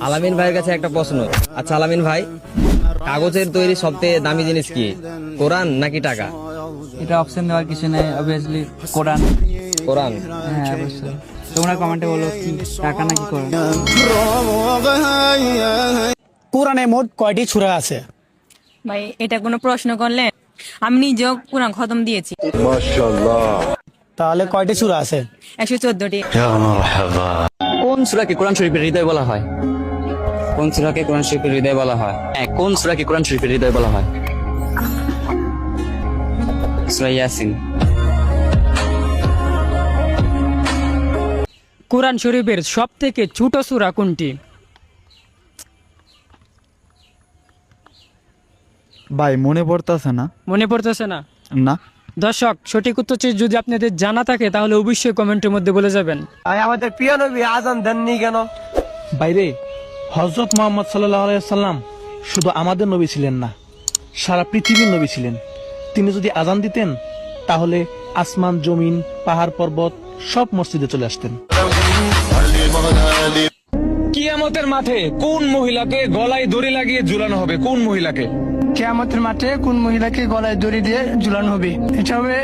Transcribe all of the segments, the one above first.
আলামিন ভাইয়ের কাছে একটা প্রশ্ন। আচ্ছা আলামিন ভাই, কাগজের তৈরি সবচেয়ে দামি জিনিস কি, কোরআন নাকি টাকা? এটা অপশন দেওয়ার কিছু নেই, অবভিয়াসলি কোরআন। কোরআন। হ্যাঁ অবশ্যই। তোমরা কমেন্টে বলো কি টাকা নাকি কোরআন। কোরআনে মোট কয়টি সূরা আছে? ভাই এটা কোনো প্রশ্ন করলে, আমি নিজেও কোরআন খতম দিয়েছি। তাহলে কয়টি সূরা আছে? 114টি। কোন সূরাকে কোরআন শরীফের হৃদয় বলা হয়? কোন সূরাকে কোরআন শরীফের হৃদয় বলা হয়? হ্যাঁ, কোন সূরাকে কোরআন শরীফের হৃদয় বলা হয়? সূরা ইয়াসিন। কোরআন শরীফের সব থেকে ছোট সূরা কোনটি? ভাই মনে পড়তেছে না। মনে পড়তেছে না? না। দর্শক, সঠিক উত্তরটি যদি আপনাদের জানা থাকে তাহলে অবশ্যই কমেন্টের মধ্যে বলে যাবেন। আমাদের প্রিয় নবী আজান দেননি কেন? বাইরে হযরত মুহাম্মদ সাল্লাল্লাহু আলাইহি সাল্লাম শুধু আমাদের নবী ছিলেন না, সারা পৃথিবীর নবী ছিলেন। তিনি যদি আজান দিতেন তাহলে আসমান, জমিন, পাহাড়, পর্বত সব মসজিদে চলে আসতেন। কিয়ামতের মাঠে কোন মহিলাকে গলায় দড়ি লাগিয়ে ঝুলানো হবে? কোন মহিলাকে? কিয়ামতের মাঠে কোন মহিলাকে গলায় দড়ি দিয়ে ঝুলানো হবে? এটা হবে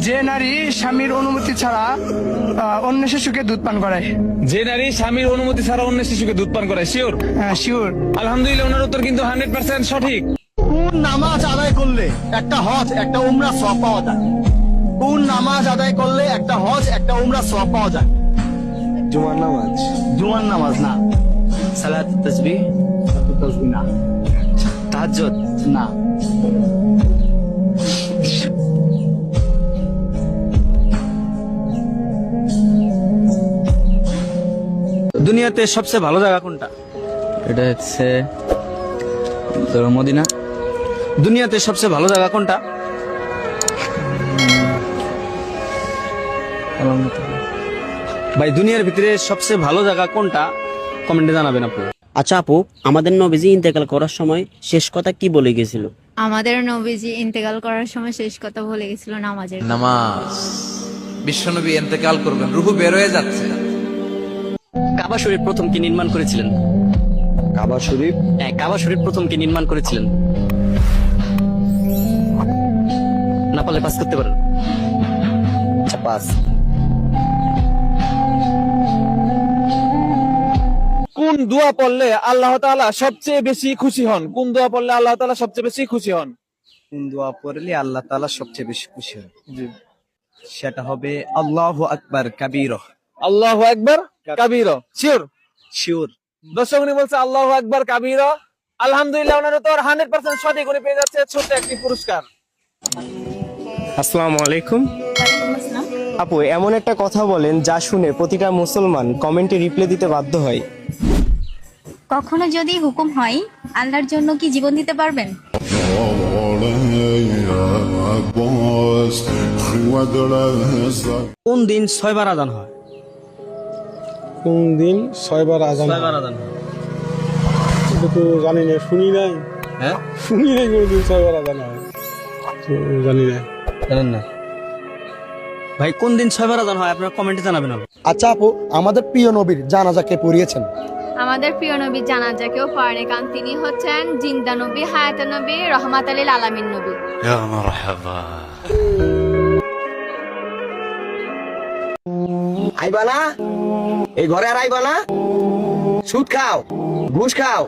যে নারী স্বামীর অনুমতি ছাড়া অন্য শিশুকে দুধ পান করায়। যে নারী স্বামীর অনুমতি ছাড়া অন্য শিশুকে দুধ পান করায়। শিওর? হ্যাঁ শিওর। আলহামদুলিল্লাহ, ওনার উত্তর কিন্তু 100% সঠিক। কোন নামাজ আদায় করলে একটা হজ একটা উমরা সওয়াব পাওয়া যায়? কোন নামাজ আদায় করলে একটা হজ একটা উমরা সওয়াব পাওয়া যায়? জুমার নামাজ। জুমার নামাজ না। সালাতুত তাসবিহ? তাসবিহ না। তাহাজ্জুদ? না। দুনিয়াতে সবচেয়ে ভালো জায়গা কোনটা? এটা হচ্ছে তোর মদিনা। দুনিয়াতে সবচেয়ে ভালো জায়গা কোনটা? ভাই দুনিয়ার ভিতরে সবচেয়ে ভালো জায়গা কোনটা? কমেন্টে জানাবেন আপনারা। আচ্ছা আপু, আমাদের নবীজি ইন্তেকাল করার সময় শেষ কথা কি বলে গেছিল? আমাদের নবীজি ইন্তেকাল করার সময় শেষ কথা বলে গেছিল নামাজের। নামাজ। বিশ্বনবী ইন্তেকাল করবেন, রূহ বের হয়ে যাচ্ছে। কাবা শরীফ প্রথম কি নির্মাণ করেছিলেন? কাবা শরীফ? হ্যাঁ, কাবা শরীফ প্রথম কি নির্মাণ করেছিলেন? না পারলে পাস করতে পারেন। আচ্ছা পাস। কোন দোয়া পড়লে আল্লাহ তাআলা সবচেয়ে বেশি খুশি হন? কোন দোয়া পড়লে আল্লাহ তাআলা সবচেয়ে বেশি খুশি হন? কোন দোয়া পড়লে আল্লাহ তাআলা সবচেয়ে বেশি খুশি হয়? সেটা হবে আল্লাহু আকবার কাবীরা। আল্লাহু আকবার কাবীরা। শিওর? শিওর। দর্শক উনি বলছে আল্লাহু আকবার কাবীরা। আলহামদুলিল্লাহ, ওনার উত্তর 100% সঠিক। উনি পেয়ে যাচ্ছে ছোট্ট একটি পুরস্কার। আসসালামু আলাইকুম। আপু, এমন একটা কথা বলেন যা শুনে প্রতিটা মুসলমান কমেন্টে রিপ্লাই দিতে বাধ্য হয়। কখনো যদি হুকুম হয়, আল্লাহর জন্য কি জীবন দিতে পারবেন? কোন দিন 6 বার আযান হয়? কোন দিন 6 বার আযান? 6 বার আযান হয়। এটা তো জানি না, শুনি নাই। হ্যাঁ, শুনি নাই কোন দিন 6 বার আযান হয়, তো জানি না। জানেন না? ভাই কোন দিন 6 বার আযান হয় আপনারা কমেন্টে জানাবেন। আচ্ছা আপু, আমাদের প্রিয় নবীর জানাজাকে পড়িয়েছেন? আমাদের প্রিয় নবী জানাজাকেও পড়ে, কারণ তিনি হচ্ছেন জিন্দা নবী, হায়াতুন নবী, রহমাতুল লিল আলামিন নবী। ইয়া মারহাবা। আইবা না এই ঘরে, আর আইবা না। সুদ খাও, ঘুষ খাও,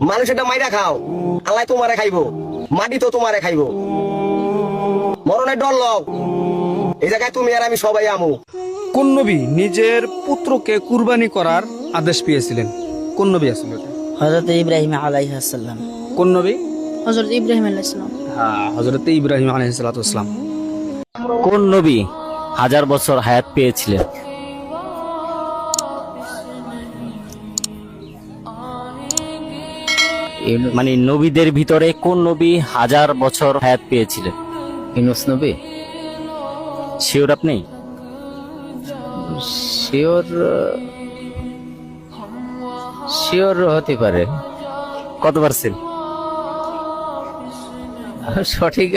মানুষেরটা মাইরা খাও, আল্লাহ তোমারে খাইবো, মাটি তো তোমারে খাইবো। মরণের ডর লও, এই জায়গায় তুমি আর আমি সবাই আমু। কোন নবী নিজের পুত্রকে কুরবানি করার আদেশ পেয়েছিলেন? কোন নবী আসলে এটা? হযরত ইব্রাহিম আলাইহিস সালাম। কোন নবী? হযরত ইব্রাহিম আলাইহিস সালাম। হ্যাঁ, হযরত ইব্রাহিম আলাইহিস সালাম। কোন নবী 1000 বছর হায়াত পেয়েছিলেন? মানে নবীদের ভিতরে কোন নবী 1000 বছর হায়াত পেয়েছিলেন? ইউনূস নবী। শিওর আপনি? শিওর হতে পারে। কত পারছেন? সঠিক